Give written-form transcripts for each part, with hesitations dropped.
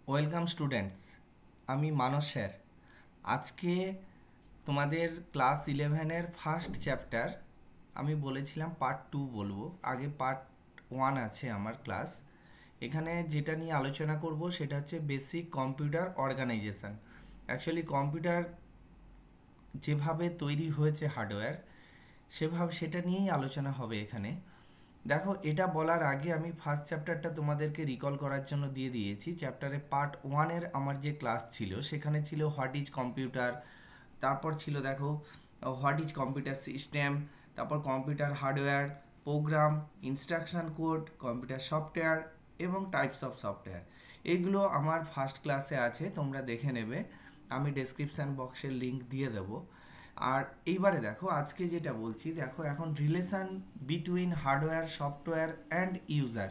Welcome students. আমি মানস sir. আজকে তোমাদের ক্লাস 11-এর ফার্স্ট চ্যাপ্টার আমি বলেছিলাম পার্ট 2 বলবো। আগে পার্ট 1 আছে আমার ক্লাস। এখানে যেটা নিয়ে আলোচনা করব সেটা হচ্ছে basic computer organization. Actually computer যেভাবে তৈরি হয়েছে হার্ডওয়্যার, সেভাবে সেটা নিয়েই আলোচনা হবে এখানে। দেখো, এটা বলার আগে আমি ফার্স্ট চ্যাপ্টারটা তোমাদেরকে রিকল করার জন্য দিয়ে দিয়েছি। চ্যাপ্টারে পার্ট 1-এর আমার যে ক্লাস ছিল সেখানে ছিল হোয়াট ইজ কম্পিউটার, তারপর ছিল দেখো হোয়াট ইজ কম্পিউটার সিস্টেম, তারপর computer hardware, program, instruction code, computer software এবং টাইপস অফ সফটওয়্যার। এইগুলো আমার ফার্স্ট ক্লাসে আছে, তোমরা দেখে নেবে। আমি ডেসক্রিপশান বক্সের লিঙ্ক দিয়ে দেবো। আর এইবারে দেখো, আজকে যেটা বলছি, দেখো এখন relation between hardware, software and user.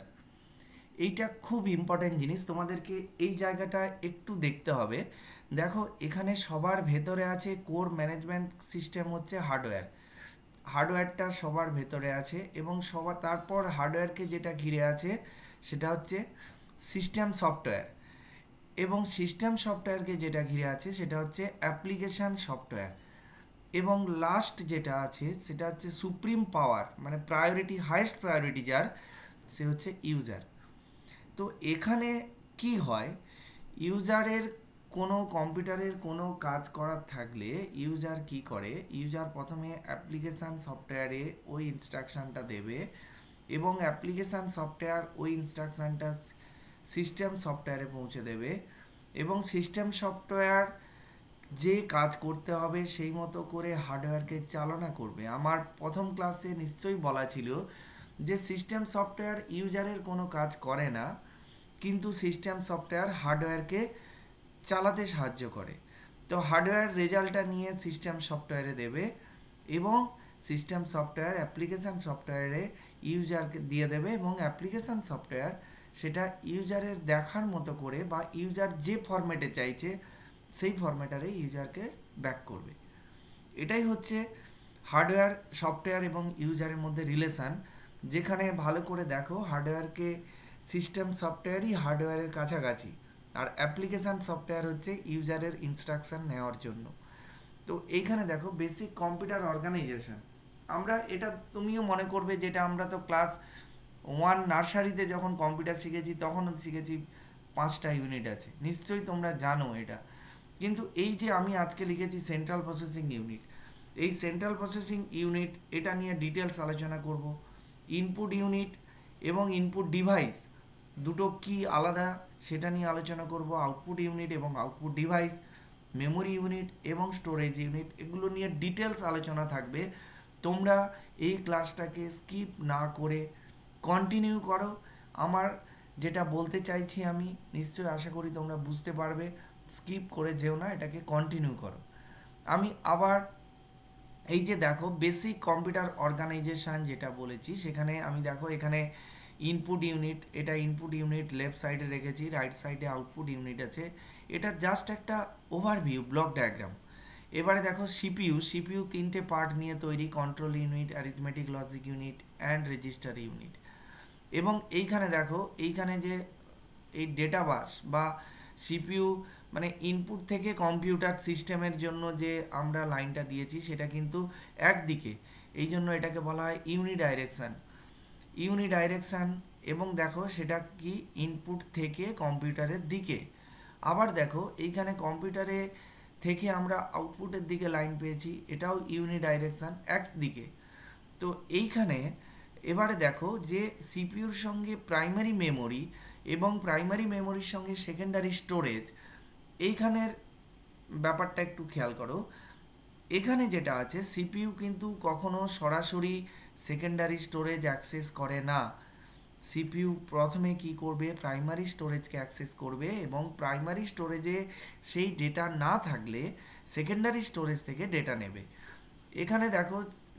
এইটা খুব ইম্পর্ট্যান্ট জিনিস, তোমাদেরকে এই জায়গাটা একটু দেখতে হবে। দেখো, এখানে সবার ভেতরে আছে কোর ম্যানেজমেন্ট সিস্টেম হচ্ছে হার্ডওয়্যার। হার্ডওয়্যারটা সবার ভেতরে আছে এবং সবার তারপর হার্ডওয়্যারকে যেটা ঘিরে আছে সেটা হচ্ছে সিস্টেম সফটওয়্যার, এবং সিস্টেম সফটওয়্যারকে যেটা ঘিরে আছে সেটা হচ্ছে অ্যাপ্লিকেশান সফটওয়্যার, এবং লাস্ট যেটা আছে সেটা হচ্ছে সুপ্রিম পাওয়ার, মানে প্রায়োরিটি, হাইয়েস্ট প্রায়োরিটি যার, সে হচ্ছে ইউজার। তো এখানে কি হয়, ইউজারের কোনো কম্পিউটারের কোনো কাজ করার থাকলে ইউজার কি করে, ইউজার প্রথমে অ্যাপ্লিকেশান সফটওয়্যারে ওই ইনস্ট্রাকশানটা দেবে এবং অ্যাপ্লিকেশান সফটওয়্যার ওই ইনস্ট্রাকশানটা সিস্টেম সফটওয়্যারে পৌঁছে দেবে, এবং সিস্টেম সফটওয়্যার যে কাজ করতে হবে সেই মতো করে হার্ডওয়্যারকে চালনা করবে। আমার প্রথম ক্লাসে নিশ্চয়ই বলা ছিল যে সিস্টেম সফটওয়্যার ইউজারের কোনো কাজ করে না, কিন্তু সিস্টেম সফটওয়্যার হার্ডওয়্যারকে চালাতে সাহায্য করে। তো হার্ডওয়্যার রেজাল্টটা নিয়ে সিস্টেম সফটওয়্যারে দেবে এবং সিস্টেম সফটওয়্যার অ্যাপ্লিকেশান সফটওয়্যারে ইউজারকে দিয়ে দেবে, এবং অ্যাপ্লিকেশান সফটওয়্যার সেটা ইউজারের দেখার মতো করে বা ইউজার যে ফরম্যাটে চাইছে সেই ফরম্যাটারে ইউজারকে ব্যাক করবে। এটাই হচ্ছে হার্ডওয়্যার, সফটওয়্যার এবং ইউজারের মধ্যে রিলেশান। যেখানে ভালো করে দেখো, হার্ডওয়্যারকে সিস্টেম সফটওয়্যারই হার্ডওয়্যারের কাছাকাছি, আর অ্যাপ্লিকেশান সফটওয়্যার হচ্ছে ইউজারের ইনস্ট্রাকশান নেওয়ার জন্য। তো এইখানে দেখো বেসিক কম্পিউটার অর্গানাইজেশন, আমরা এটা তুমিও মনে করবে যেটা আমরা তো ক্লাস 1 নার্সারিতে যখন কম্পিউটার শিখেছি তখন শিখেছি 5টা ইউনিট আছে, নিশ্চয়ই তোমরা জানো এটা। কিন্তু এই যে আমি আজকে লিখেছি সেন্ট্রাল প্রসেসিং ইউনিট, এই সেন্ট্রাল প্রসেসিং ইউনিট এটা নিয়ে ডিটেলস আলোচনা করব। ইনপুট ইউনিট এবং ইনপুট ডিভাইস দুটো কি আলাদা সেটা নিয়ে আলোচনা করব। আউটপুট ইউনিট এবং আউটপুট ডিভাইস, মেমোরি ইউনিট এবং স্টোরেজ ইউনিট, এগুলো নিয়ে ডিটেলস আলোচনা থাকবে। তোমরা এই ক্লাসটাকে স্কিপ না করে কন্টিনিউ করো। আমার যেটা বলতে চাইছি আমি নিশ্চয়ই আশা করি তোমরা বুঝতে পারবে। স্কিপ করে যেও না, এটাকে কন্টিনিউ করো। আমি আবার এই যে দেখো বেসিক কম্পিউটার অর্গানাইজেশন যেটা বলেছি, সেখানে আমি দেখো এখানে ইনপুট ইউনিট, এটা ইনপুট ইউনিট লেফট সাইডে রেখেছি, রাইট সাইডে আউটপুট ইউনিট আছে। এটা জাস্ট একটা ওভারভিউ, ব্লক ডায়াগ্রাম। এবারে দেখো সিপিইউ, সিপিইউ 3টে পার্ট নিয়ে তৈরি: control unit, arithmetic logic unit and register unit. এবং এইখানে দেখো, এইখানে যে এই ডেটা বাস বা সিপিইউ, মানে ইনপুট থেকে কম্পিউটার সিস্টেমের জন্য যে আমরা লাইনটা দিয়েছি সেটা কিন্তু একদিকে, এই জন্য এটাকে বলা হয় ইউনিডাইরেকশান, ইউনিডাইরেকশান। এবং দেখো সেটা কি, ইনপুট থেকে কম্পিউটারের দিকে। আবার দেখো এইখানে কম্পিউটারে থেকে আমরা আউটপুটের দিকে লাইন পেয়েছি, এটাও ইউনিডাইরেকশান, একদিকে। তো এইখানে এবারে দেখো যে সিপিইউর সঙ্গে প্রাইমারি মেমোরি এবং প্রাইমারি মেমোরির সঙ্গে সেকেন্ডারি স্টোরেজ, এইখানের ব্যাপারটা একটু খেয়াল করো। এখানে যেটা আছে, সিপিইউ কিন্তু কখনো সরাসরি সেকেন্ডারি স্টোরেজ অ্যাক্সেস করে না। সিপিইউ প্রথমে কি করবে, প্রাইমারি স্টোরেজকে অ্যাক্সেস করবে, এবং প্রাইমারি স্টোরেজে সেই ডেটা না থাকলে সেকেন্ডারি স্টোরেজ থেকে ডেটা নেবে। এখানে দেখো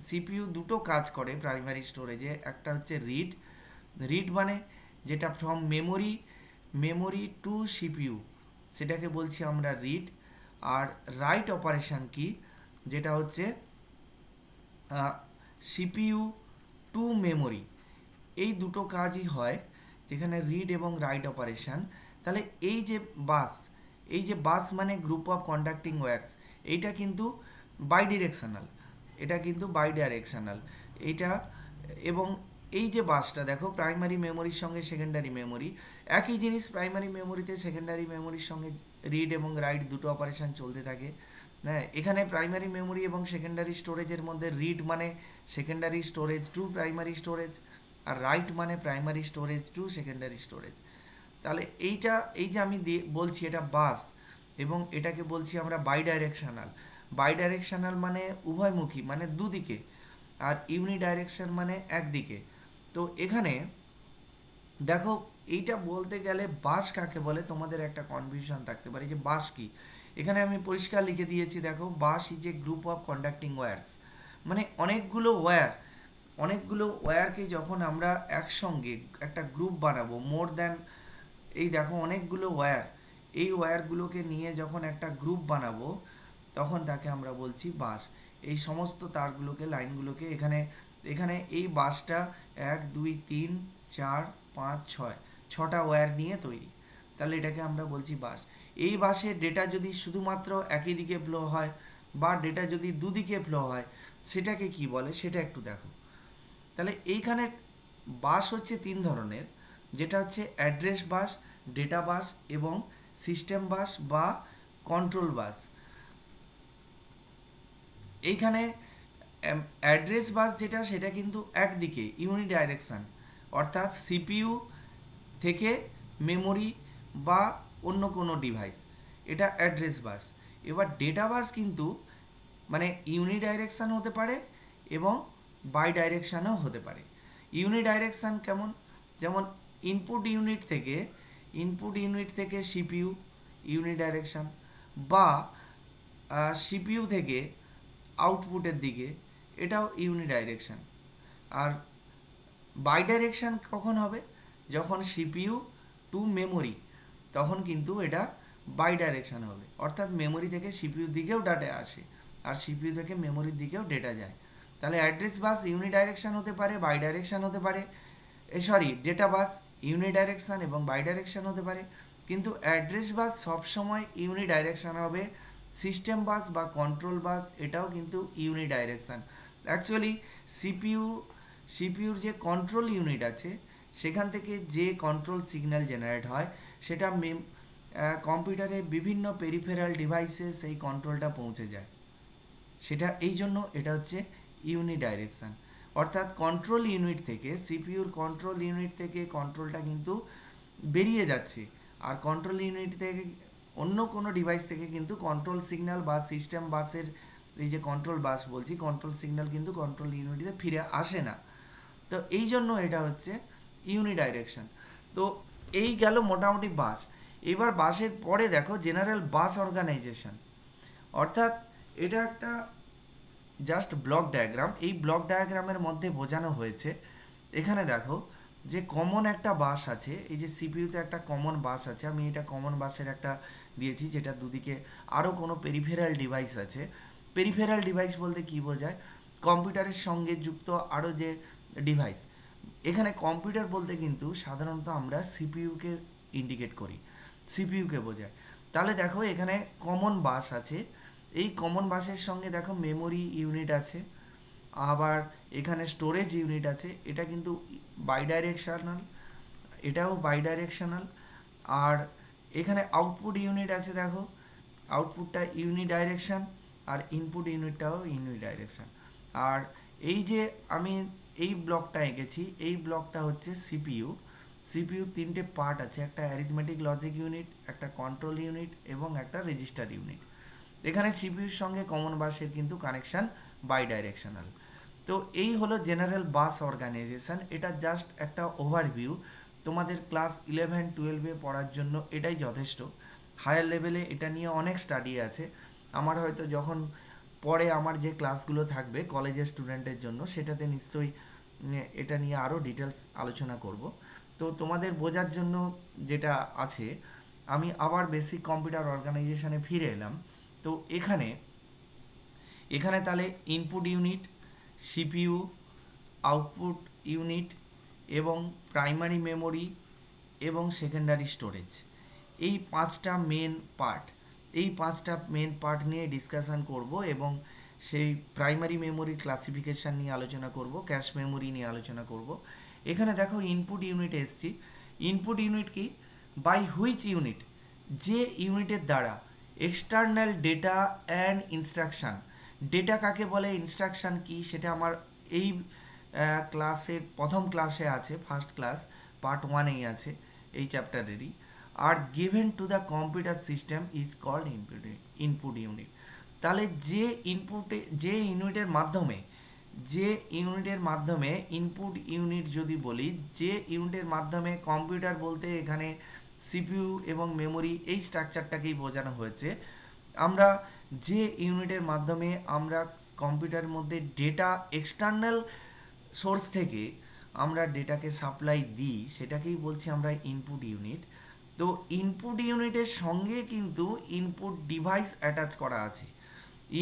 সিপিইউ দুটো কাজ করে প্রাইমারি স্টোরেজে, একটা হচ্ছে রিড, রিড মানে যেটা from memory, memory to CPU, সেটাকে বলছি আমরা রিড। আর রাইট অপারেশান কি, যেটা হচ্ছে সিপিইউ টু মেমোরি। এই দুটো কাজই হয় যেখানে রিড এবং রাইট অপারেশান। তাহলে এই যে বাস মানে গ্রুপ অফ কন্ডাক্টিং ওয়্যারস, এইটা কিন্তু বাইডিরেকশনাল, এইটা। এবং এই যে বাসটা দেখো প্রাইমারি মেমোরির সঙ্গে সেকেন্ডারি মেমোরি একই জিনিস, প্রাইমারি মেমোরিতে সেকেন্ডারি মেমোরির সঙ্গে রিড এবং রাইট দুটো অপারেশন চলতে থাকে। হ্যাঁ, এখানে প্রাইমারি মেমোরি এবং সেকেন্ডারি স্টোরেজের মধ্যে রিড মানে secondary storage to primary storage, আর রাইট মানে primary storage to secondary storage. তাহলে এই যে আমি বলছি এটা বাস, এবং এটাকে বলছি আমরা বাইডাইরেকশনাল মানে উভয়মুখী, মানে দুদিকে, আর ইউনিডাইরেকশন মানে একদিকে। তো এখানে দেখো এইটা বলতে গেলে বাস কাকে বলে তোমাদের একটা কনফিউশন থাকতে পারে যে বাস কি। এখানে আমি পরিষ্কার লিখে দিয়েছি, দেখো bus is a group of conducting wires, মানে অনেকগুলো ওয়্যারকে যখন আমরা একসঙ্গে একটা গ্রুপ বানাবো, মোর দ্যান, এই দেখো অনেকগুলো ওয়্যার, এই ওয়্যারগুলোকে নিয়ে যখন একটা গ্রুপ বানাবো তখন তাকে আমরা বলছি বাস। এই সমস্ত তারগুলোকে, লাইনগুলোকে এখানে এই বাসটা 1 2 3 4 5 6 ছটা ওয়্যার নিয়ে তৈরি, তাহলে এটাকে আমরা বলছি বাস। এই বাসে ডেটা যদি শুধুমাত্র একই দিকে ফ্লো হয় বা ডেটা যদি দুদিকে ফ্লো হয় সেটাকে কি বলে সেটা একটু দেখো। তাহলে এইখানে বাস হচ্ছে 3 ধরনের, যেটা হচ্ছে অ্যাড্রেস বাস, ডেটা বাস এবং সিস্টেম বাস বা কন্ট্রোল বাস। এইখানে অ্যাড্রেস বাস যেটা, সেটা কিন্তু একদিকে ইউনিডাইরেকশন, অর্থাৎ সিপিইউ থেকে মেমোরি বা অন্য কোনো ডিভাইস, এটা অ্যাড্রেস বাস। এবার ডেটা বাস কিন্তু মানে ইউনিডাইরেকশন হতে পারে এবং বাই ডাইরেকশানও হতে পারে। ইউনিডাইরেকশান কেমন, যেমন ইনপুট ইউনিট থেকে সিপিইউ ইউনিডাইরেকশান, বা সিপিইউ থেকে আউটপুটের দিকে, এটাও ইউনিডাইরেকশান। আর বাই ডাইরেকশান কখন হবে, যখন সিপিইউ টু মেমোরি, তখন কিন্তু এটা বাই ডাইরেকশান হবে, অর্থাৎ মেমোরি থেকে সিপিইউর দিকেও ডাটা আসে আর সিপিইউ থেকে মেমোরির দিকেও ডেটা যায়। তাহলে অ্যাড্রেস বাস ইউনিডাইরেকশান হতে পারে, বাই ডাইরেকশান হতে পারে, ডেটা বাস ইউনিডাইরেকশান এবং বাই ডাইরেকশান হতে পারে, কিন্তু অ্যাড্রেস বাস সবসময় ইউনিডাইরেকশান হবে। সিস্টেম বাস বা কন্ট্রোল বাস এটাও কিন্তু ইউনিডাইরেকশান। অ্যাকচুয়ালি সিপিইউর যে কন্ট্রোল ইউনিট আছে সেখান থেকে যে কন্ট্রোল সিগন্যাল জেনারেট হয় সেটা কম্পিউটারে বিভিন্ন পেরিফেরাল ডিভাইসে সেই কন্ট্রোলটা পৌঁছে যায়, সেটা এই জন্য এটা হচ্ছে ইউনিডাইরেকশান। অর্থাৎ কন্ট্রোল ইউনিট থেকে, সিপিইউর কন্ট্রোল ইউনিট থেকে কন্ট্রোলটা কিন্তু বেরিয়ে যাচ্ছে, আর কন্ট্রোল ইউনিট থেকে অন্য কোনো ডিভাইস থেকে কিন্তু কন্ট্রোল সিগন্যাল বা সিস্টেম বাসের, এই যে কন্ট্রোল বাস বলছি, কন্ট্রোল সিগন্যাল কিন্তু কন্ট্রোল ইউনিটিতে ফিরে আসে না। তো এই জন্য এটা হচ্ছে ইউনিডাইরেকশান। তো এই গেল মোটামুটি বাস। এবার বাসের পরে দেখো জেনারেল বাস অর্গানাইজেশন, অর্থাৎ এটা একটা জাস্ট ব্লক ডায়াগ্রাম। এই ব্লক ডায়াগ্রামের মধ্যে বোঝানো হয়েছে, এখানে দেখো যে কমন একটা বাস আছে, এই যে সিপিইউতে একটা কমন বাস আছে, আমি এটা কমন বাসের একটা দিয়েছি, যেটা দুদিকে আরও কোনো পেরিফেরাল ডিভাইস আছে। পেরিফেরাল ডিভাইস বলতে কি বোঝায়, কম্পিউটারের সঙ্গে যুক্ত আরও যে ডিভাইস। এখানে কম্পিউটার বলতে কিন্তু সাধারণত আমরা সিপিইউকে ইন্ডিকেট করি, সিপিইউকে বোঝায়। তাহলে দেখো এখানে কমন বাস আছে, এই কমন বাসের সঙ্গে দেখো মেমোরি ইউনিট আছে, আবার এখানে স্টোরেজ ইউনিট আছে, এটা কিন্তু বাইডাইরেকশনাল, এটাও বাইডাইরেকশনাল। আর এখানে আউটপুট ইউনিট আছে, দেখো আউটপুটটা ইউনিডাইরেকশন, আর ইনপুট ইউনিটটাও ইউনিডাইরেকশন। আর এই যে আমি এই ব্লকটা এঁকেছি, এই ব্লকটা হচ্ছে সিপিইউ। সিপিইউ 3টে পার্ট আছে, একটা অ্যারিথমেটিক লজিক ইউনিট, একটা কন্ট্রোল ইউনিট এবং একটা রেজিস্টার ইউনিট। এখানে সিপিইউর সঙ্গে কমন বাসের কিন্তু কানেকশান বাই ডাইরেকশনাল। তো এই হলো জেনারেল বাস অর্গানাইজেশন। এটা জাস্ট একটা ওভারভিউ, তোমাদের ক্লাস 11-12-এ পড়ার জন্য এটাই যথেষ্ট। হায়ার লেভেলে এটা নিয়ে অনেক স্টাডি আছে, আমার হয়তো যখন পরে আমার যে ক্লাসগুলো থাকবে কলেজের স্টুডেন্টের জন্য, সেটাতে নিশ্চয়ই এটা নিয়ে আরও ডিটেলস আলোচনা করব। তো তোমাদের বোঝার জন্য যেটা আছে, আমি আবার বেসিক কম্পিউটার অর্গানাইজেশনে ফিরে এলাম। তো এখানে তাহলে input unit, CPU, output unit এবং প্রাইমারি মেমোরি এবং সেকেন্ডারি স্টোরেজ, এই পাঁচটা মেন পার্ট নিয়ে ডিসকাশন করব এবং সেই প্রাইমারি মেমোরি ক্লাসিফিকেশন নিয়ে আলোচনা করব, ক্যাশ মেমোরি নিয়ে আলোচনা করব। এখানে দেখো ইনপুট ইউনিট এসছি। ইনপুট ইউনিট কি? বাই হুইচ ইউনিট, যে ইউনিটের দ্বারা external data and instruction, data কাকে বলে, ইনস্ট্রাকশান কি, সেটা আমার এই ক্লাসের প্রথম ক্লাসে আছে, ফার্স্ট ক্লাস পার্ট ওয়ানেই আছে এই চ্যাপ্টারেরই। আর given to the computer system is called input unit. তাহলে যে ইউনিটের মাধ্যমে ইনপুট ইউনিট যদি বলি, যে ইউনিটের মাধ্যমে কম্পিউটার বলতে এখানে সিপিইউ এবং মেমোরি এই স্ট্রাকচারটাকেই বোঝানো হয়েছে। আমরা যে ইউনিটের মাধ্যমে আমরা কম্পিউটারের মধ্যে ডেটা এক্সটার্নাল সোর্স থেকে আমরা ডেটাকে সাপ্লাই দিই, সেটাকেই বলছি আমরা ইনপুট ইউনিট। তো ইনপুট ইউনিটের সঙ্গে কিন্তু ইনপুট ডিভাইস অ্যাটাচ করা আছে।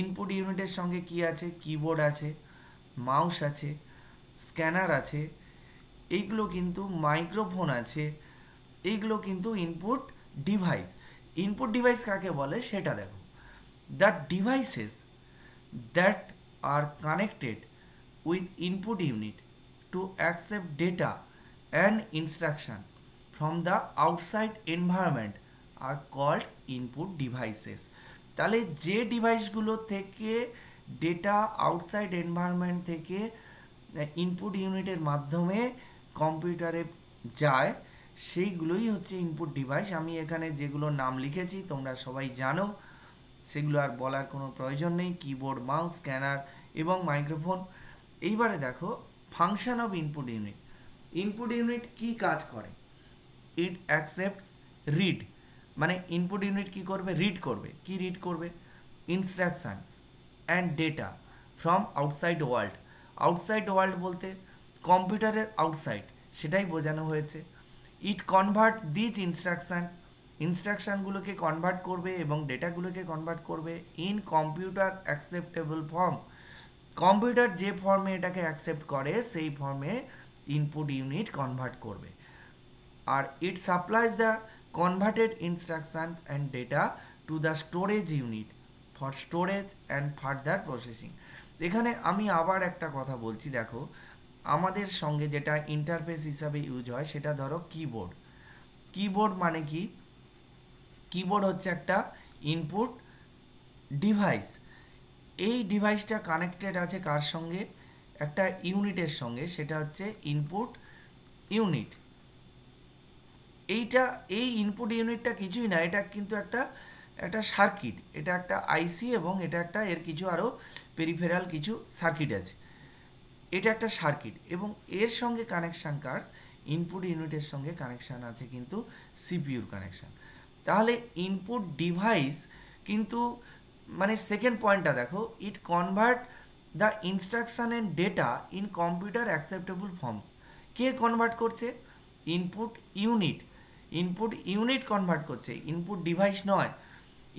ইনপুট ইউনিটের সঙ্গে কি আছে? কিবোর্ড আছে, মাউস আছে, স্ক্যানার আছে, এইগুলো কিন্তু মাইক্রোফোন আছে, এইগুলো কিন্তু ইনপুট ডিভাইস। ইনপুট ডিভাইস কাকে বলে সেটা দেখো। The devices that are connected with input unit to accept data and instruction from the outside environment are called input devices। তাহলে যে ডিভাইসগুলো থেকে ডেটা আউটসাইড এনভায়রনমেন্ট থেকে ইনপুট ইউনিটের মাধ্যমে কম্পিউটারে যায়, সেইগুলোই হচ্ছে ইনপুট ডিভাইস। আমি এখানে যেগুলো নাম লিখেছি তোমরা সবাই জানো, সেগুলো আর বলার কোনো প্রয়োজন নেই। কিবোর্ড, মাউস, স্ক্যানার এবং মাইক্রোফোন। এইবারে দেখো function of input unit. Input unit কি কাজ করে? ইট অ্যাকসেপ্ট রিড, মানে ইনপুট ইউনিট কি করবে? রিড করবে। কি রিড করবে? Instructions and data from outside world. Outside world বলতে কম্পিউটারের আউটসাইড, সেটাই বোঝানো হয়েছে। ইট কনভার্ট দিজ ইনস্ট্রাকশানগুলোকে কনভার্ট করবে এবং ডেটাগুলোকে কনভার্ট করবে in computer acceptable form. Computer যে ফর্মে এটাকে অ্যাকসেপ্ট করে সেই ফর্মে ইনপুট ইউনিট কনভার্ট করবে। আর it supplies the converted instructions and data to the storage unit for storage and further processing. এখানে আমি আবার একটা কথা বলছি, দেখো আমাদের সঙ্গে যেটা ইন্টারফেস হিসাবে ইউজ হয় সেটা ধরো কিবোর্ড। কিবোর্ড মানে কি? কিবোর্ড হচ্ছে একটা ইনপুট ডিভাইস। এই ডিভাইসটা কানেক্টেড আছে কার সঙ্গে? একটা ইউনিটের সঙ্গে, সেটা হচ্ছে ইনপুট ইউনিট। এই ইনপুট ইউনিটটা কিছুই না, এটা কিন্তু একটা সার্কিট, এটা একটা আইসি এবং এটা একটা এর কিছু আরও পেরিফেরাল কিছু সার্কিট আছে। এটা একটা সার্কিট এবং এর সঙ্গে কানেকশান কার? ইনপুট ইউনিটের সঙ্গে কানেকশান আছে কিন্তু সিপিইউর কানেকশান। তাহলে ইনপুট ডিভাইস কিন্তু মানে সেকেন্ড পয়েন্টটা দেখো, it convert the instruction and data in computer acceptable form. কে কনভার্ট করছে? Input unit. Input unit convert করছে, ইনপুট ডিভাইস নয়।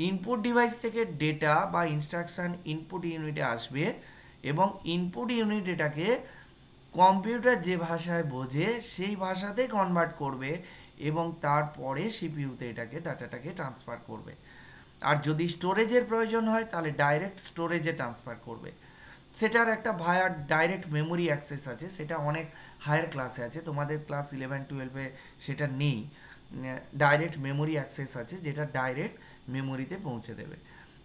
ইনপুট ডিভাইস থেকে ডেটা বা ইনস্ট্রাকশান ইনপুট ইউনিটে আসবে এবং ইনপুট ইউনিট এটাকে কম্পিউটার যে ভাষায় বোঝে সেই ভাষাতে কনভার্ট করবে এবং তারপরে সিপিইউতে ডাটাটাকে ট্রান্সফার করবে। আর যদি স্টোরেজের প্রয়োজন হয় তাহলে ডাইরেক্ট স্টোরেজে ট্রান্সফার করবে। সেটার একটা ভায়া ডাইরেক্ট মেমোরি অ্যাক্সেস আছে, সেটা অনেক হায়ার ক্লাসে আছে, তোমাদের ক্লাস 11-12-এ সেটা নেই। ডাইরেক্ট মেমোরি অ্যাক্সেস আছে যেটা ডাইরেক্ট মেমোরিতে পৌঁছে দেবে।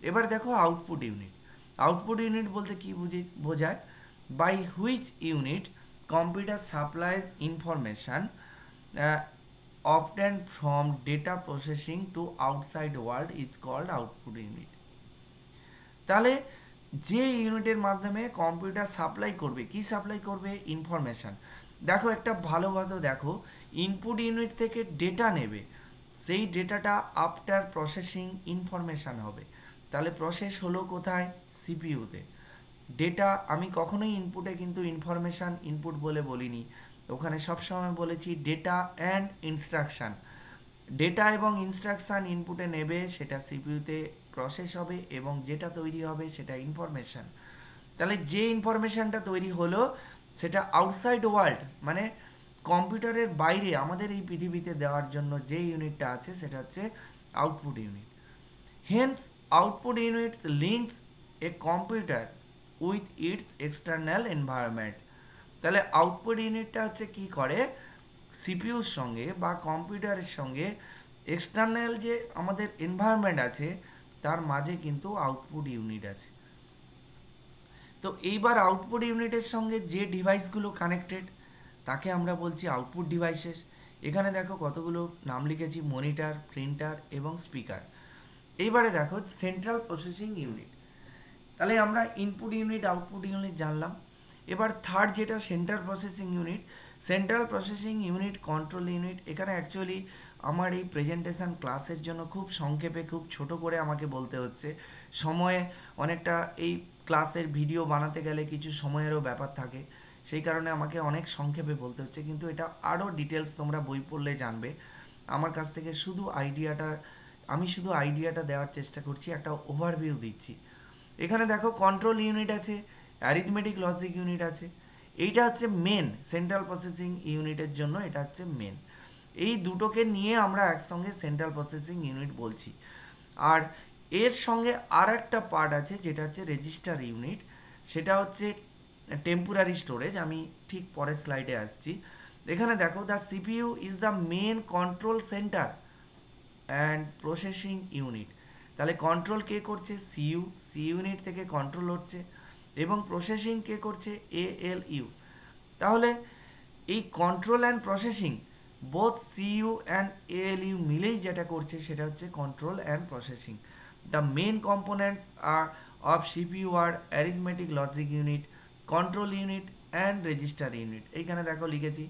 এবার দেখো আউটপুট ইউনিট। আউটপুট ইউনিট বলতে কি বোঝায়? By which unit computer supplies information often from data processing to outside world is called output unit। তাহলে যে ইউনিটের মাধ্যমে কম্পিউটার সাপ্লাই করবে, কি সাপ্লাই করবে? ইনফরমেশান। দেখো একটা ভালোভাবে দেখো, ইনপুট ইউনিট থেকে ডেটা নেবে, সেই ডেটাটা আফটার প্রসেসিং ইনফরমেশান হবে। তাহলে প্রসেস হলো কোথায়? সিপিইউতে। ডেটা আমি কখনোই ইনপুটে কিন্তু ইনফরমেশান ইনপুট বলে বলিনি, ওখানে সবসময় বলেছি ডেটা অ্যান্ড ইনস্ট্রাকশান। ডেটা এবং ইনস্ট্রাকশান ইনপুটে নেবে, সেটা সিপিইউতে প্রসেস হবে এবং যেটা তৈরি হবে সেটা ইনফরমেশান। তাহলে যে ইনফরমেশানটা তৈরি হলো সেটা আউটসাইড ওয়ার্ল্ড মানে কম্পিউটারের বাইরে আমাদের এই পৃথিবীতে দেওয়ার জন্য যে ইউনিটটা আছে সেটা হচ্ছে output unit. Hence output units links a computer with its external environment. তাহলে আউটপুট ইউনিটটা হচ্ছে কি করে, সিপিইউর সঙ্গে বা কম্পিউটারের সঙ্গে এক্সটার্নাল যে আমাদের এনভায়রনমেন্ট আছে তার মাঝে কিন্তু আউটপুট ইউনিট আছে। তো এইবার আউটপুট ইউনিটের সঙ্গে যে ডিভাইসগুলো কানেক্টেড তাকে আমরা বলছি আউটপুট ডিভাইসেস। এখানে দেখো কতগুলো নাম লিখেছি, মনিটর, প্রিন্টার এবং স্পিকার। এইবারে দেখো সেন্ট্রাল প্রসেসিং ইউনিট। তাহলে আমরা ইনপুট ইউনিট আউটপুট ইউনিট জানলাম। এবার থার্ড যেটা central processing unit, central processing unit control unit. এখানে অ্যাকচুয়ালি আমার এই প্রেজেন্টেশন ক্লাসের জন্য খুব সংক্ষেপে খুব ছোট করে আমাকে বলতে হচ্ছে, সময়ে অনেকটা এই ক্লাসের ভিডিও বানাতে গেলে কিছু সময়েরও ব্যাপার থাকে, সেই কারণে আমাকে অনেক সংক্ষেপে বলতে হচ্ছে, কিন্তু এটা আরও ডিটেলস তোমরা বই পড়লে জানবে। আমার কাছ থেকে আমি শুধু আইডিয়াটা দেওয়ার চেষ্টা করছি, একটা ওভারভিউ দিচ্ছি। এখানে দেখো কন্ট্রোল ইউনিট আছে, অ্যারিথমেটিক লজিক ইউনিট আছে। এইটা হচ্ছে মেন সেন্ট্রাল প্রসেসিং ইউনিটের জন্য, এটা হচ্ছে মেন। এই দুটোকে নিয়ে আমরা একসঙ্গে সেন্ট্রাল প্রসেসিং ইউনিট বলছি। আর এর সঙ্গে আর একটা পার্ট আছে যেটা হচ্ছে রেজিস্টার ইউনিট, সেটা হচ্ছে টেম্পোরারি স্টোরেজ। আমি ঠিক পরের স্লাইডে আসছি। এখানে দেখো the CPU is the main control center and processing unit. তাহলে কন্ট্রোল কে করছে, সি ইউনিট থেকে কন্ট্রোল হচ্ছে, এবং প্রসেসিং কে করছে, এএলইউ। তাহলে এই control and processing both CU and ALU মিলেই যেটা করছে সেটা হচ্ছে control and processing. The main components of CPU are arithmetic logic unit, control unit and register unit. এইখানে দেখো লিখেছি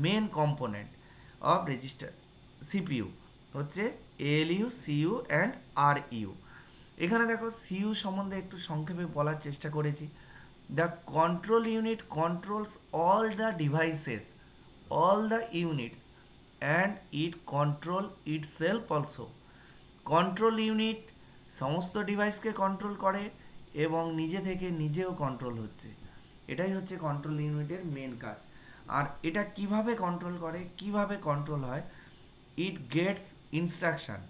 মেন কম্পোনেন্ট অফ সিপিইউ হচ্ছে এএলইউ, সিইউ অ্যান্ড আরইউ। এখানে দেখো সিইউ সম্বন্ধে একটু সংক্ষেপে বলার চেষ্টা করেছি। The control unit controls all the devices, all the units and it control itself also. Control unit সমস্ত ডিভাইসকে কন্ট্রোল করে এবং নিজে থেকে নিজেও কন্ট্রোল হচ্ছে। এটাই হচ্ছে কন্ট্রোল ইউনিটের মেন কাজ। আর এটা কিভাবে কন্ট্রোল করে, কিভাবে কন্ট্রোল হয়, it gets instruction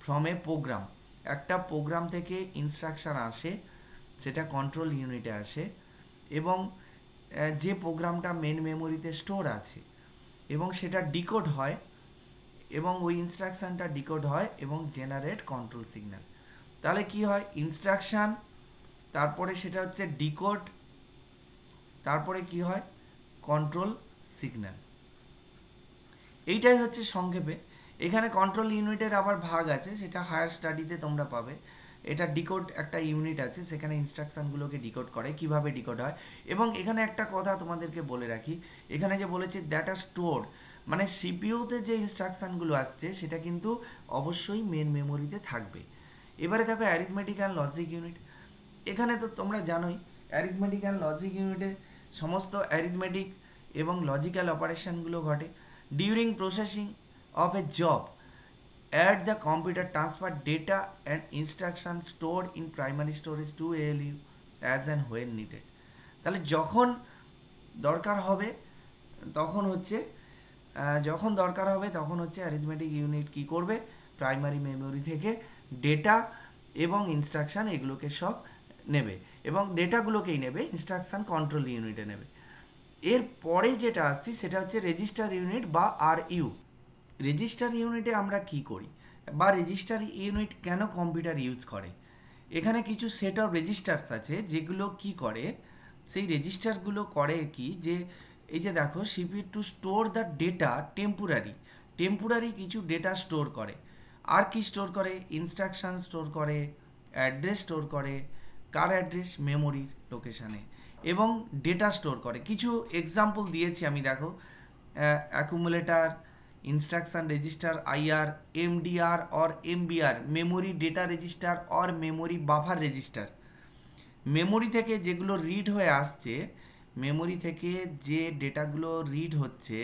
from a program. একটা প্রোগ্রাম থেকে ইনস্ট্রাকশান আসে, সেটা কন্ট্রোল ইউনিটে আসে, এবং যে প্রোগ্রামটা মেন মেমোরিতে স্টোর আছে এবং সেটা ডিকোড হয়, এবং ওই ইনস্ট্রাকশানটা ডিকোড হয় এবং জেনারেট কন্ট্রোল সিগন্যাল। তাহলে কি হয়, ইনস্ট্রাকশান, তারপরে সেটা হচ্ছে ডিকোড, তারপরে কি হয়, কন্ট্রোল সিগন্যাল। এইটাই হচ্ছে সংক্ষেপে। এখানে কন্ট্রোল ইউনিটের আবার ভাগ আছে, সেটা হায়ার স্টাডিতে তোমরা পাবে। এটা ডিকোড একটা ইউনিট আছে, সেখানে ইনস্ট্রাকশানগুলোকে ডিকোড করে, কিভাবে ডিকোড হয়। এবং এখানে একটা কথা তোমাদেরকে বলে রাখি, এখানে যে বলেছে দ্যাট আর স্টোর, মানে সিপিইউতে যে ইনস্ট্রাকশানগুলো আসছে সেটা কিন্তু অবশ্যই মেন মেমোরিতে থাকবে। এবারে দেখো অ্যারিথমেটিক অ্যান্ড লজিক ইউনিট। এখানে তো তোমরা জানোই অ্যারিথমেটিক অ্যান্ড লজিক ইউনিটে সমস্ত অ্যারিথমেটিক এবং লজিক্যাল অপারেশনগুলো ঘটে। During processing of A job at the computer transfer data and instruction stored in primary storage to ALU as and when needed. তাহলে যখন দরকার হবে তখন হচ্ছে অ্যারিথমেটিক ইউনিট কি করবে, প্রাইমারি মেমোরি থেকে ডেটা এবং ইনস্ট্রাকশান এগুলোকে সব নেবে, এবং ডেটাগুলোকেই নেবে, ইনস্ট্রাকশান কন্ট্রোল ইউনিটে নেবে। এর পরে যেটা আসছি সেটা হচ্ছে রেজিস্টার ইউনিট বা আরইউ। রেজিস্টার ইউনিটে আমরা কি করি, বা রেজিস্টার ইউনিট কেন কম্পিউটার ইউজ করে। এখানে কিছু সেট অফ রেজিস্টার্স আছে যেগুলো কি করে, সেই রেজিস্টারগুলো করে কি, যে এই যে দেখো CPU two store the data temporary কিছু ডেটা স্টোর করে। আর কি স্টোর করে, ইনস্ট্রাকশান স্টোর করে, অ্যাড্রেস স্টোর করে, কার অ্যাড্রেস, মেমোরির লোকেশানে, এবং ডেটা স্টোর করে। কিছু এক্সাম্পল দিয়েছি আমি, দেখো অ্যাকুমুলেটার, इंस्ट्रक्शन रजिस्टर IR, MDR और MBR, मेमोरी डेटा रजिस्टर और मेमोरी बाफार रजिस्टर। मेमोरी থেকে যেগুলো রিড হয়ে আসছে, মেমোরি থেকে যে ডেটাগুলো রিড হচ্ছে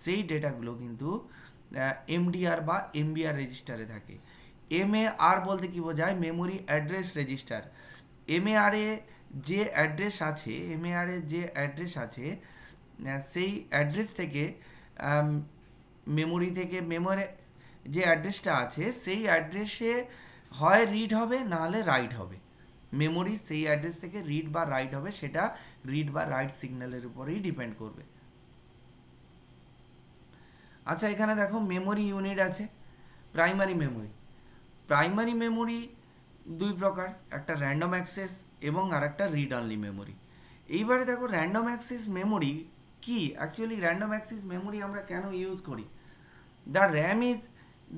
সেই ডেটাগুলো কিন্তু MDR বা MBR রেজিস্টারে থাকে। MAR বলতে কি বোঝায়, মেমোরি অ্যাড্রেস রেজিস্টার। MAR এ যে অ্যাড্রেস আছে সেই অ্যাড্রেস থেকে মেমোরি থেকে মেমোরি যে অ্যাড্রেসটা আছে সেই অ্যাড্রেসে হয় রিড হবে না হলে রাইট হবে। মেমোরি সেই অ্যাড্রেস থেকে রিড বা রাইট হবে, সেটা রিড বা রাইট সিগন্যালের উপরেই ডিপেন্ড করবে। আচ্ছা, এখানে দেখো মেমোরি ইউনিট আছে, প্রাইমারি মেমোরি। প্রাইমারি মেমোরি দুই প্রকার, একটা র্যান্ডম অ্যাক্সেস এবং আর একটা রিড অনলি মেমোরি। এইবারে দেখো র্যান্ডম অ্যাক্সেস মেমোরি কি, অ্যাকচুয়ালি র্যান্ডম অ্যাক্সেস মেমোরি আমরা কেন ইউজ করি? The RAM is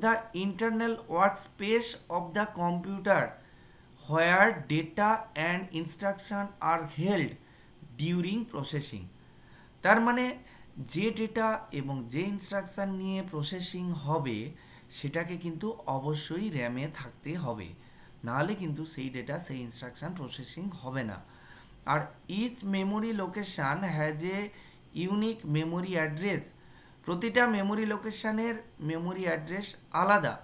the internal work space of the computer where data and instruction are held during processing. তার মানে যে ডেটা এবং যে ইনস্ট্রাকশান নিয়ে প্রসেসিং হবে সেটাকে কিন্তু অবশ্যই র্যামে থাকতে হবে, নাহলে কিন্তু সেই ডেটা সেই ইনস্ট্রাকশান প্রসেসিং হবে না। আর each memory location has a unique memory address. প্রতিটা মেমোরি লোকেশানের মেমোরি অ্যাড্রেস আলাদা।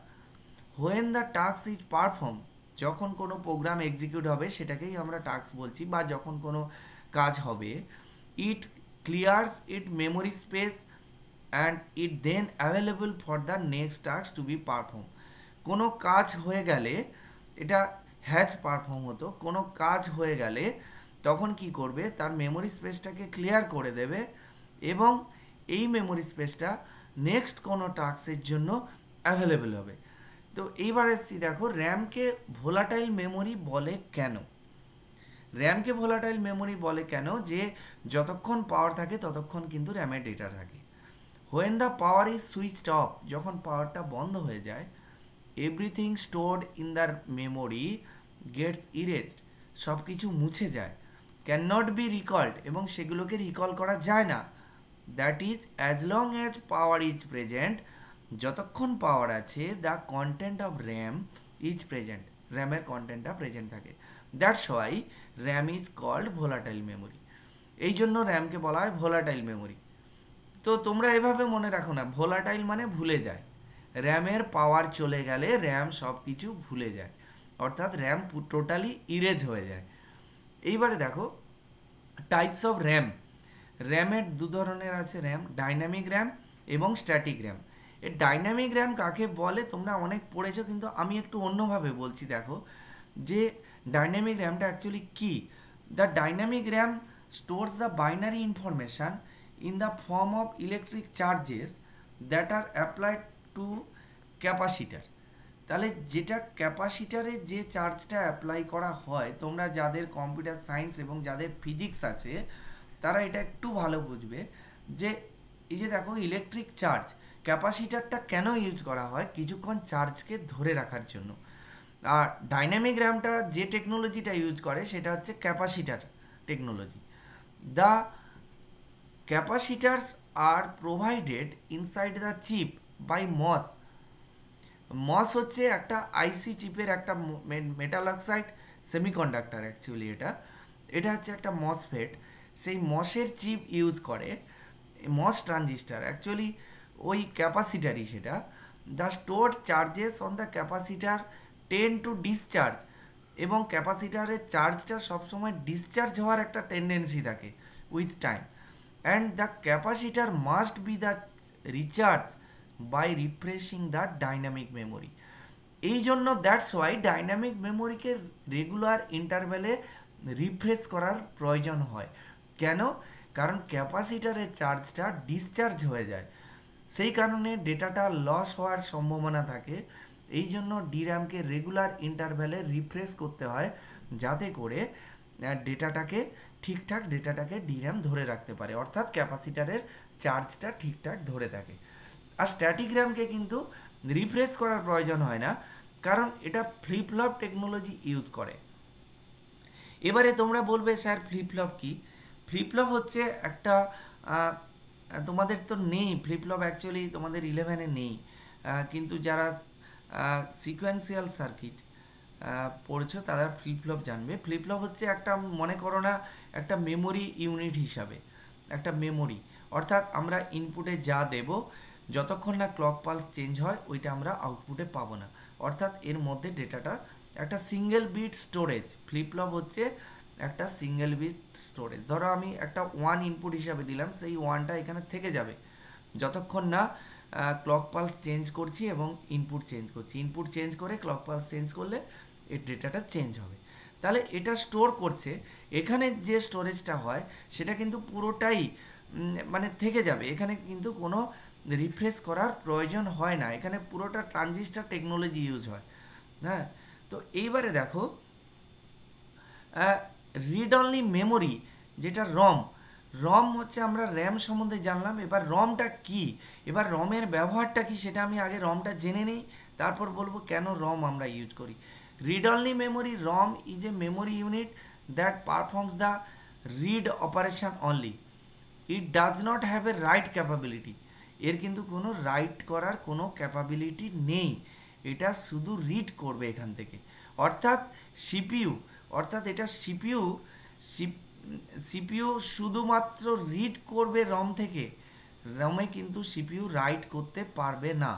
When the task is perform, যখন কোনো প্রোগ্রাম এক্সিকিউট হবে সেটাকেই আমরা টাস্ক বলছি, বা যখন কোনো কাজ হবে, it clears it memory space and it then available for the next task to be perform. কোনো কাজ হয়ে গেলে, এটা হ্যাজ পারফর্ম হতো, কোনো কাজ হয়ে গেলে তখন কি করবে, তার মেমোরি স্পেসটাকে ক্লিয়ার করে দেবে এবং এই মেমোরি স্পেসটা নেক্সট কোনো টাস্কের জন্য অ্যাভেলেবেল হবে। তো এইবার এসছি, দেখো র্যামকে ভোলাটাইল মেমোরি বলে কেন? র্যামকে ভোলাটাইল মেমোরি বলে কেন? যে যতক্ষণ পাওয়ার থাকে ততক্ষণ কিন্তু র্যামের ডেটা থাকে। When the power is switched off, যখন পাওয়ারটা বন্ধ হয়ে যায়, everything stored in the memory gets erased, সব কিছু মুছে যায়। ক্যান নট বি রিকল্ড, এবং সেগুলোকে রিকল করা যায় না। That is as long as power is present, যতক্ষণ পাওয়ার আছে the content of RAM is present, র্যামের কন্টেন্টটা প্রেজেন্ট থাকে। That's why RAM is called volatile memory. এই জন্য র্যামকে বলা হয় ভোলাটাইল মেমোরি। তো তোমরা এভাবে মনে রাখো না, ভোলাটাইল মানে ভুলে যায়। র্যামের পাওয়ার চলে গেলে র্যাম সব কিছু ভুলে যায়, অর্থাৎ র্যাম টোটালি ইরেজ হয়ে যায়। এইবারে দেখো টাইপস অফ র্যাম। র্যামের দু ধরনের আছে র্যাম, ডাইনামিক র্যাম এবং স্ট্যাটিক র্যাম। এই ডাইনামিক র্যাম কাকে বলে তোমরা অনেক পড়েছো, কিন্তু আমি একটু অন্যভাবে বলছি। দেখো যে ডাইনামিক র্যামটা অ্যাকচুয়ালি কী। The dynamic RAM stores the binary information in the form of electric charges that are applied to capacitor। তাহলে যেটা ক্যাপাসিটারে যে চার্জটা অ্যাপ্লাই করা হয়, তোমরা যাদের কম্পিউটার সায়েন্স এবং যাদের ফিজিক্স আছে তারা এটা একটু ভালো বুঝবে। যে এই যে দেখো ইলেকট্রিক চার্জ, ক্যাপাসিটারটা কেন ইউজ করা হয়? কিছুক্ষণ চার্জকে ধরে রাখার জন্য। আর ডাইনামিক র্যামটা যে টেকনোলজিটা ইউজ করে সেটা হচ্ছে capacitor technology. The capacitors are provided inside the chip by MOS। MOS হচ্ছে একটা আইসি চিপের একটা মেটাল অক্সাইড সেমিকন্ডাক্টর। অ্যাকচুয়ালি এটা হচ্ছে একটা মসফেট। সেই মসের চিপ ইউজ করে মস ট্রানজিস্টার, অ্যাকচুয়ালি ওই ক্যাপাসিটারই সেটা। The stored charges on the capacitor ten two discharge, এবং ক্যাপাসিটারের চার্জটা সবসময় ডিসচার্জ হওয়ার একটা টেন্ডেন্সি থাকে with time. and the capacitor must be the recharged by refreshing the dynamic memory। এই জন্য দ্যাটস ওয়াই ডাইনামিক মেমোরিকে রেগুলার ইন্টারভ্যালে রিফ্রেশ করার প্রয়োজন হয়। কেন? কারণ ক্যাপাসিটারের চার্জটা ডিসচার্জ হয়ে যায়, সেই কারণে ডেটাটা লস হওয়ার সম্ভাবনা থাকে। এই জন্য ডির্যামকে রেগুলার ইন্টারভ্যালে রিফ্রেশ করতে হয়, যাতে করে ডেটাটাকে ডির্যাম ধরে রাখতে পারে, অর্থাৎ ক্যাপাসিটারের চার্জটা ঠিকঠাক ধরে থাকে। আর স্ট্যাটিক র্যামকে কিন্তু রিফ্রেশ করার প্রয়োজন হয় না, কারণ এটা ফ্লিপ ফ্লপ টেকনোলজি ইউজ করে। এবারে তোমরা বলবে স্যার ফ্লিপ ফ্লপ কী? ফ্লিপ ফ্লপ হচ্ছে একটা তোমাদের তো নেই ফ্লিপ ফ্লপ, অ্যাকচুয়ালি তোমাদের 11-এ নেই, কিন্তু যারা সিকোয়েন্সিয়াল সার্কিট পড়েছো তারা ফ্লিপ ফ্লপ জানবে। ফ্লিপ ফ্লপ হচ্ছে একটা, মনে করো না একটা মেমোরি ইউনিট হিসাবে, একটা মেমোরি, অর্থাৎ আমরা ইনপুটে যা দেব যতক্ষণ না ক্লক পালস চেঞ্জ হয় ওইটা আমরা আউটপুটে পাবো না, অর্থাৎ এর মধ্যে ডেটাটা একটা single bit storage. Flip flop হচ্ছে একটা সিঙ্গেল বিট স্টোরেজ। ধরো আমি একটা 1 ইনপুট হিসাবে দিলাম, সেই 1টা এখানে থেকে যাবে যতক্ষণ না ক্লক পালস চেঞ্জ করছি এবং ইনপুট চেঞ্জ করছি। ইনপুট চেঞ্জ করে ক্লক পালস চেঞ্জ করলে এর ডেটাটা চেঞ্জ হবে। তাহলে এটা স্টোর করছে, এখানে যে স্টোরেজটা হয় সেটা কিন্তু পুরোটাই মানে থেকে যাবে, এখানে কিন্তু কোনো রিফ্রেশ করার প্রয়োজন হয় না, এখানে পুরোটা ট্রানজিস্টর টেকনোলজি ইউজ হয়। হ্যাঁ, তো এইবারে দেখো রিড অনলি মেমোরি যেটা রম, রম হচ্ছে আমরা র্যাম সম্বন্ধে জানলাম, এবার রমটা কি, এবার রমের ব্যবহারটা কি সেটা আমি আগে রমটা জেনে নিই, তারপর বলবো কেন রম আমরা ইউজ করি। Read only memory, ROM is a memory unit that performs the read operation only, it does not have a right capability. এর কিন্তু কোনো রাইট করার কোনো ক্যাপাবিলিটি নেই, এটা শুধু রিড করবে এখান থেকে। অর্থাৎ সিপিইউ, অর্থাৎ এটা সিপিইউ সিপিইউ শুধুমাত্র রিড করবে রম থেকে, রমে কিন্তু সিপিইউ রাইট করতে পারবে না।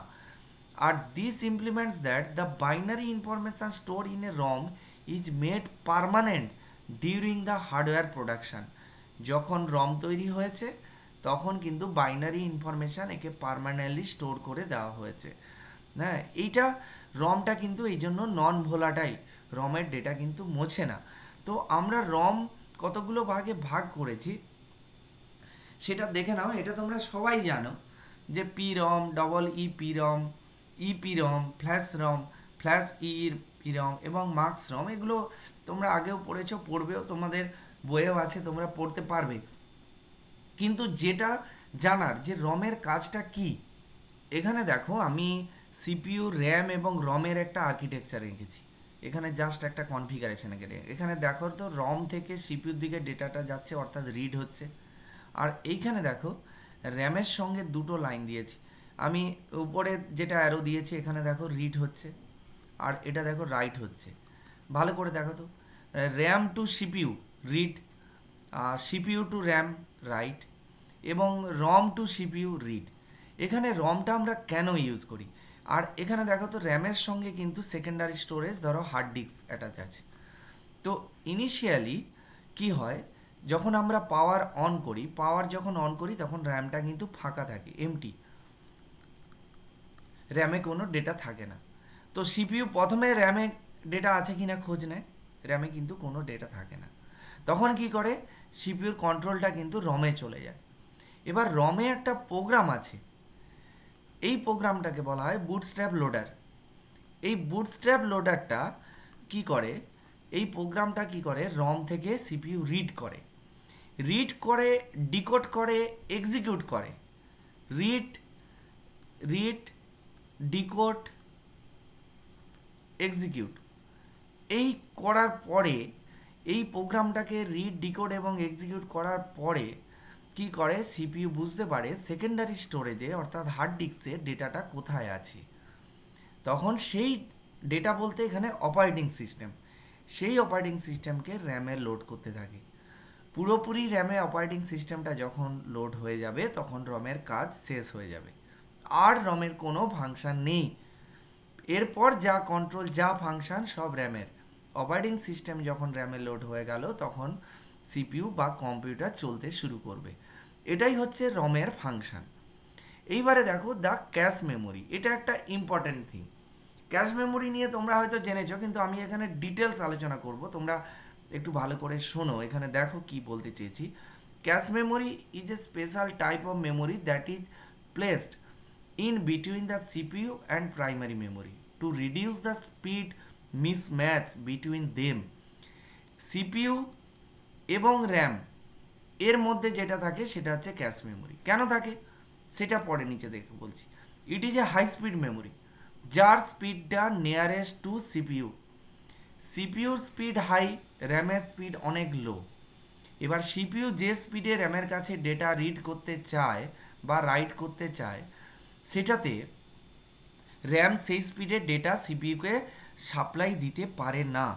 আর this implements that the binary information store in a ROM is made permanent during the hardware production. যখন রম তৈরি হয়েছে তখন কিন্তু বাইনারি ইনফরমেশান একে পারমানেন্টলি স্টোর করে দেওয়া হয়েছে। হ্যাঁ, এইটা রমটা কিন্তু এই জন্য নন ভোলাটাইল, রমের ডেটা কিন্তু মোছে না। তো আমরা রম কতগুলো ভাগে ভাগ করেছি সেটা দেখে নাও, এটা তোমরা সবাই জানো যে পি রম, ডবল ই পি রম, ইপি রম, ফ্ল্যাশ রম, ফ্ল্যাশ ইর পি রম এবং মার্কস রম, এগুলো তোমরা আগেও পড়েছো, পড়বেও, তোমাদের বইয়েও আছে, তোমরা পড়তে পারবে। কিন্তু যেটা জানার যে রমের কাজটা কি, এখানে দেখো আমি সিপিইউ, র্যাম এবং রমের একটা আর্কিটেকচার রেখেছি, এখানে জাস্ট একটা কনফিগারেশন এখানে এখানে দেখো তো রম থেকে সিপিইউর দিকে ডেটাটা যাচ্ছে অর্থাৎ রিড হচ্ছে। আর এইখানে দেখো র্যামের সঙ্গে দুটো লাইন দিয়েছি, আমি উপরে যেটা অ্যারো দিয়েছি এখানে দেখো রিড হচ্ছে আর এটা দেখো রাইট হচ্ছে। ভালো করে দেখো তো, RAM to CPU read, CPU to RAM write এবং রম টু সিপিইউ রিড। এখানে রমটা আমরা কেন ইউজ করি, আর এখানে দেখো তো র্যামের সঙ্গে কিন্তু সেকেন্ডারি স্টোরেজ ধরো হার্ড ডিস্ক অ্যাটাচ আছে। তো ইনিশিয়ালি কি হয়, যখন আমরা পাওয়ার অন করি, পাওয়ার যখন অন করি তখন র্যামটা কিন্তু ফাঁকা থাকে, এমটি, র্যামে কোনো ডেটা থাকে না। তো সিপিইউ প্রথমে র্যামে ডেটা আছে কিনা খোঁজ নেয়, র্যামে কিন্তু কোনো ডেটা থাকে না, তখন কি করে সিপিইউর কন্ট্রোলটা কিন্তু রমে চলে যায়। এবার রমে একটা প্রোগ্রাম আছে, এই প্রোগ্রামটাকে বলা হয় বুটস্ট্র্যাপ লোডার। এই বুটস্ট্র্যাপ লোডারটা কি করে, এই প্রোগ্রামটা কি করে, রম থেকে সিপিইউ রিড করে, রিড করে, ডিকোড করে, এক্সিকিউট করে। রিড রিড ডিকোড এক্সিকিউট, এই করার পরে এই প্রোগ্রামটাকে রিড, ডিকোড এবং এক্সিকিউট করার পরে কি করে, সিপিইউ বুঝতে পারে সেকেন্ডারি স্টোরেজে অর্থাৎ হার্ড ডিস্কে ডেটাটা কোথায় আছে। তখন সেই ডেটা বলতে এখানে অপারেটিং সিস্টেম, সেই অপারেটিং সিস্টেমকে র্যামে লোড করতে থাকে। পুরোপুরি র্যামে অপারেটিং সিস্টেমটা যখন লোড হয়ে যাবে তখন রমের কাজ শেষ হয়ে যাবে, আর রমের কোনো ফাংশান নেই। এরপর যা কন্ট্রোল, যা ফাংশান সব র্যামের। অপারেটিং সিস্টেম যখন র্যামে লোড হয়ে গেল তখন সিপিইউ বা কম্পিউটার চলতে শুরু করবে। এটাই হচ্ছে রমের ফাংশান। এইবারে দেখো দ্য ক্যাশ মেমোরি, এটা একটা ইম্পর্টেন্ট থিং। ক্যাশ মেমোরি নিয়ে তোমরা হয়তো জেনেছো, কিন্তু আমি এখানে ডিটেলস আলোচনা করব, তোমরা একটু ভালো করে শোনো। এখানে দেখো কি বলতে চেয়েছি। Cash memory is a special type of memory that is placed in between the CPU and primary memory to reduce the speed mismatch between them. CPU এবং RAM এর মধ্যে যেটা থাকে সেটা হচ্ছে ক্যাশ মেমোরি। কেন থাকে সেটা পরে নিচে দেখে বলছি। It is a high speed memory যার স্পিডটা নিয়ারেস্ট টু সিপিইউ। সিপিইউর স্পিড হাই, র্যামের স্পিড অনেক লো। এবার সিপিইউ যে স্পিডে র্যামের কাছে ডেটা রিড করতে চায় বা রাইট করতে চায় সেটাতে র্যাম সেই স্পিডে ডেটা সিপিইউকে সাপ্লাই দিতে পারে না।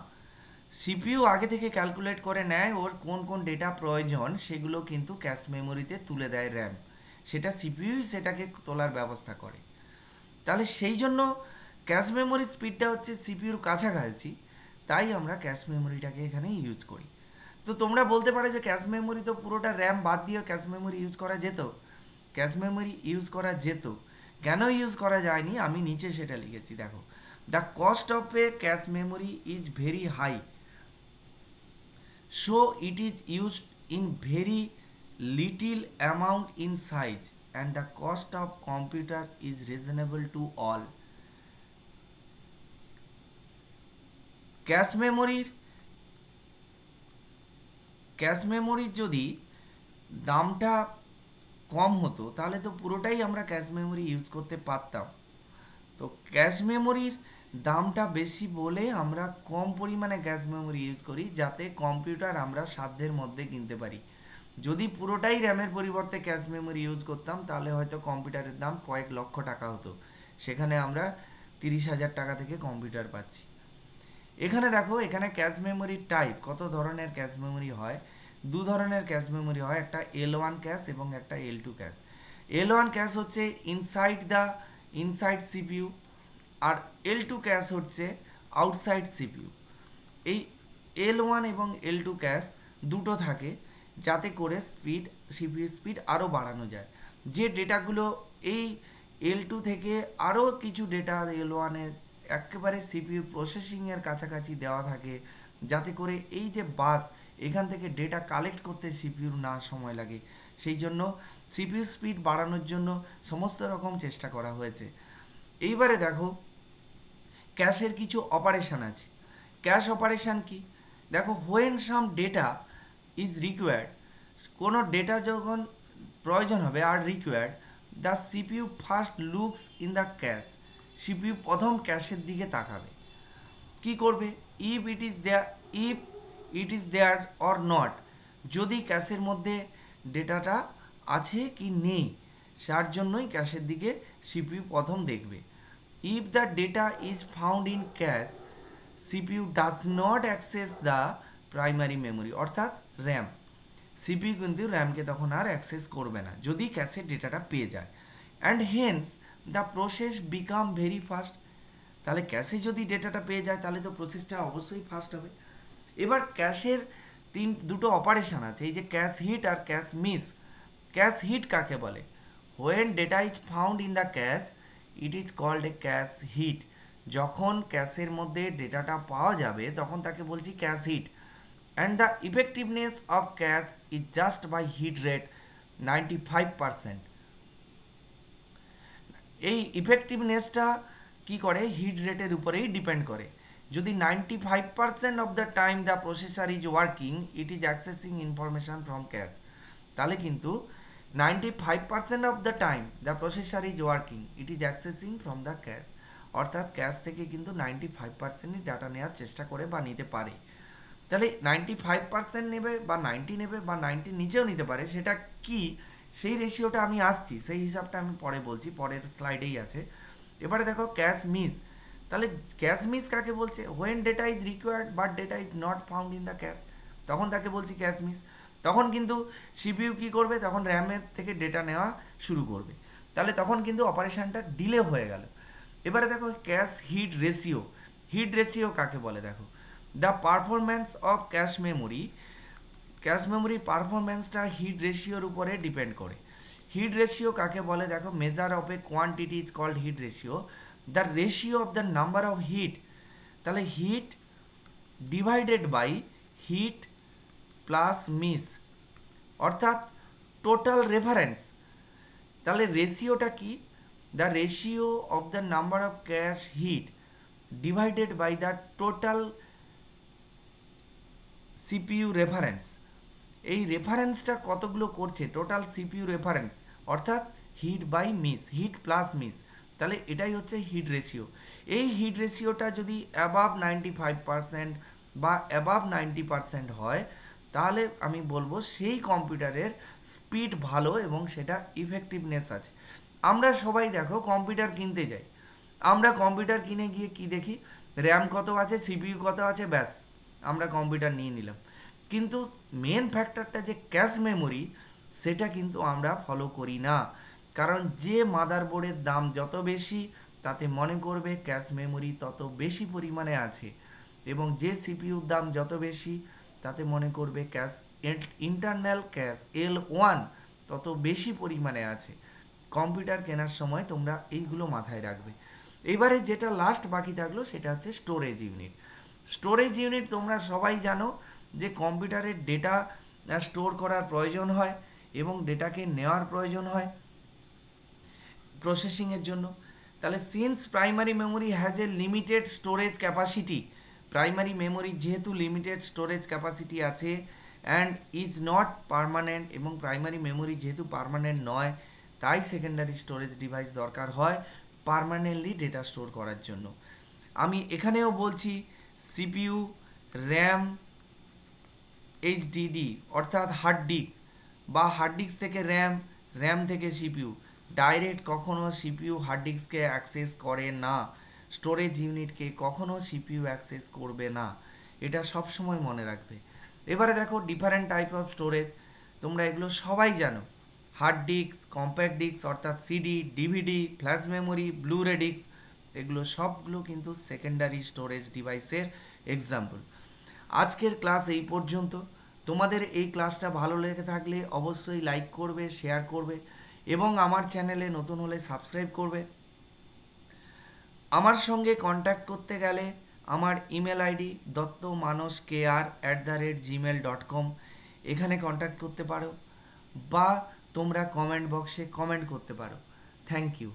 সিপিইউ আগে থেকে ক্যালকুলেট করে নেয় ওর কোন কোন ডেটা প্রয়োজন, সেগুলো কিন্তু ক্যাশ মেমোরিতে তুলে দেয় র্যাম, সেটা সিপিইউ সেটাকে তোলার ব্যবস্থা করে। তাহলে সেই জন্য ক্যাশ মেমোরির স্পিডটা হচ্ছে সিপিইউর কাছাকাছি, তাই আমরা ক্যাশ মেমোরিটাকে এখানে ইউজ করি। তো তোমরা বলতে পারো যে ক্যাশ মেমোরি তো পুরোটা র্যাম বাদ দিয়ে ক্যাশ মেমোরি ইউজ করা যেত। ক্যাশ মেমোরি ইউজ করা যেত, কেন ইউজ করা যায়নি আমি নিচে সেটা লিখেছি দেখো। The cost of a cache memory is very high, so it is used in very little amount in size and the cost of computer is reasonable to all. Cache মেমোরির যদি দামটা কম হতো তাহলে তো পুরোটাই আমরা ক্যাশ মেমোরি ইউজ করতে পারতাম। তো ক্যাশ মেমোরির দামটা বেশি বলে আমরা কম পরিমাণে ক্যাশ মেমোরি ইউজ করি, যাতে কম্পিউটার আমরা সাধ্যের মধ্যে কিনতে পারি। যদি পুরোটাই র্যামের পরিবর্তে ক্যাশ মেমোরি ইউজ করতাম তাহলে হয়তো কম্পিউটারের দাম কয়েক লক্ষ টাকা হতো, সেখানে আমরা 30,000 টাকা থেকে কম্পিউটার পাচ্ছি। এখানে দেখো, এখানে ক্যাশ মেমোরির টাইপ, কত ধরনের ক্যাশ মেমোরি হয়। দু ধরনের ক্যাশ মেমোরি হয়, একটা L1 ক্যাশ এবং একটা L2 ক্যাশ। L1 ক্যাশ হচ্ছে ইনসাইড সিপিইউ, আর L2 ক্যাশ হচ্ছে আউটসাইড সিপিইউ। এই L1 এবং L2 ক্যাশ দুটো থাকে, যাতে করে সিপিইউ স্পিড আরও বাড়ানো যায়। যে ডেটাগুলো এই L2 থেকে আরও কিছু ডেটা L1-এর একেবারে সিপিইউ প্রসেসিংয়ের কাছাকাছি দেওয়া থাকে, যাতে করে এই যে বাস এখান থেকে ডেটা কালেক্ট করতে সিপিইউর না সময় লাগে। সেই জন্য সিপিইউ স্পিড বাড়ানোর জন্য সমস্ত রকম চেষ্টা করা হয়েছে। এইবারে দেখো, ক্যাশের কিছু অপারেশন আছে। ক্যাশ অপারেশন কি? দেখো, when some data is required, কোনো ডেটা যখন প্রয়োজন হবে আর required, the CPU first looks in the cache, CPU প্রথম ক্যাশের দিকে তাকাবে। কি করবে? If it is there or not, যদি ক্যাশের মধ্যে ডেটাটা আছে কি নেই, তার জন্যই ক্যাশের দিকে সিপিইউ প্রথম দেখবে। If the data is found in cash, CPU does not access the primary memory, অর্থাৎ র্যাম। সিপিইউ কিন্তু র্যামকে তখন আর অ্যাক্সেস করবে না যদি ক্যাশের ডেটাটা পেয়ে যায়। And hence the process become very fast, তাহলে ক্যাশে যদি ডেটাটা পেয়ে যায় তাহলে তো প্রসেসটা অবশ্যই ফাস্ট হবে। এবার ক্যাশের দুটো অপারেশন আছে, এই যে ক্যাশ হিট আর ক্যাশ মিস। ক্যাশ হিট কাকে বলে? When data is found in the cache, it is called a cache hit. যখন ক্যাশের মধ্যে ডেটাটা পাওয়া যাবে তখন তাকে বলছি cache hit. And the effectiveness of cache is just by hit rate 95%। এই ইফেক্টিভনেসটা কি করে? হিট রেটের উপরেই ডিপেন্ড করে। যদি 95% of the time the processor is working, it is accessing information from cash, তাহলে কিন্তু 95% of the time the processor is working, it is accessing from the cash, অর্থাৎ ক্যাশ থেকে কিন্তু 95%ই ডাটা নেওয়ার চেষ্টা করে বা নিতে পারে। তাহলে 95% নেবে বা 90 নেবে বা 90 নিচেও নিতে পারে, সেটা কি সেই রেশিওটা আমি আসছি, সেই হিসাবটা আমি পরে বলছি, পরের স্লাইডেই আছে। এবারে দেখো ক্যাশ মিস, তাহলে ক্যাশ মিস কাকে বলছে? When data is required but data is not found in the cash, তখন তাকে বলছি ক্যাশ মিস। তখন কিন্তু সিপিইউ কি করবে? তখন র্যামের থেকে ডেটা নেওয়া শুরু করবে, তাহলে তখন কিন্তু অপারেশনটা ডিলে হয়ে গেল। এবারে দেখো cache hit ratio. Hit ratio কাকে বলে? দেখো, the performance of cache memory পারফরম্যান্সটা হিট রেশিওর উপরে ডিপেন্ড করে। হিট রেশিও কাকে বলে? দেখো, measure of a quantity is called hit ratio, the ratio of the number of hit, তাহলে hit divided by hit plus miss, অর্থাৎ টোটাল রেফারেন্স। তাহলে রেশিওটা কি? The ratio of the number of cache hit divided by the total CPU reference. এই রেফারেন্সটা কতগুলো করছে? Total CPU reference, অর্থাৎ hit by miss, hit plus miss, তাহলে এটাই হচ্ছে হিট রেশিও। এই হিট রেশিওটা যদি অ্যাবাভ 95% বা অ্যাবাভ 90% হয়, তাহলে আমি বলবো সেই কম্পিউটারের স্পিড ভালো এবং সেটা ইফেক্টিভনেস আছে। আমরা সবাই দেখো কম্পিউটার কিনতে যাই, আমরা কম্পিউটার কিনে গিয়ে কি দেখি? র্যাম কত আছে, সিপিইউ কত আছে, ব্যাস আমরা কম্পিউটার নিয়ে নিলাম। কিন্তু মেন ফ্যাক্টরটা যে ক্যাশ মেমোরি, সেটা কিন্তু আমরা ফলো করি না। কারণ যে মাদারবোর্ডের দাম যত বেশি, তাতে মনে করবে ক্যাশ মেমোরি তত বেশি পরিমাণে আছে, এবং যে সিপিইউর দাম যত বেশি, তাতে মনে করবে ক্যাশ ইন্টারনাল ক্যাশ L1 তত বেশি পরিমাণে আছে। কম্পিউটার কেনার সময় তোমরা এইগুলো মাথায় রাখবে। এবারে যেটা লাস্ট বাকি থাকলো সেটা হচ্ছে স্টোরেজ ইউনিট। স্টোরেজ ইউনিট তোমরা সবাই জানো যে কম্পিউটারের ডেটা স্টোর করার প্রয়োজন হয় এবং ডেটাকে নেওয়ার প্রয়োজন হয় প্রসেসিংয়ের জন্য। তাহলে since primary memory has a limited storage capacity, primary memory যেহেতু লিমিটেড স্টোরেজ ক্যাপাসিটি আছে অ্যান্ড ইজ নট পার্মানেন্ট, এবং প্রাইমারি মেমোরি যেহেতু পার্মানেন্ট নয়, তাই সেকেন্ডারি স্টোরেজ ডিভাইস দরকার হয় পার্মানেন্টলি ডেটা স্টোর করার জন্য। আমি এখানেও বলছি সিপিইউ, র্যাম, এইচডিডি অর্থাৎ হার্ড ডিস্ক বা হার্ড ডিস্ক থেকে র্যাম, র্যাম থেকে সিপিইউ, ডাইরেক্ট কখনো সিপিইউ হার্ড ডিস্ককে অ্যাক্সেস করে না, স্টোরেজ ইউনিটকে কখনো সিপিইউ অ্যাক্সেস করবে না, এটা সব সময় মনে রাখবে। এবারে দেখো ডিফারেন্ট টাইপ অফ স্টোরেজ, তোমরা এগুলো সবাই জানো। হার্ড ডিস্ক, কম্প্যাক্ট ডিস্ক অর্থাৎ CD, DVD, flash memory, Blu-ray disk, এগুলো সবগুলো কিন্তু সেকেন্ডারি স্টোরেজ ডিভাইসের এক্সাম্পল। আজকের ক্লাস এই পর্যন্ত। তোমাদের এই ক্লাসটা ভালো লেগে থাকলে অবশ্যই লাইক করবে, শেয়ার করবে এবং আমার চ্যানেলে নতুন হলে সাবস্ক্রাইব করবে। আমার সঙ্গে কন্ট্যাক্ট করতে গেলে আমার ইমেল আইডি dottomanuskr@gmail.com, এখানে কন্ট্যাক্ট করতে পারো বা তোমরা কমেন্ট বক্সে কমেন্ট করতে পারো। Thank you.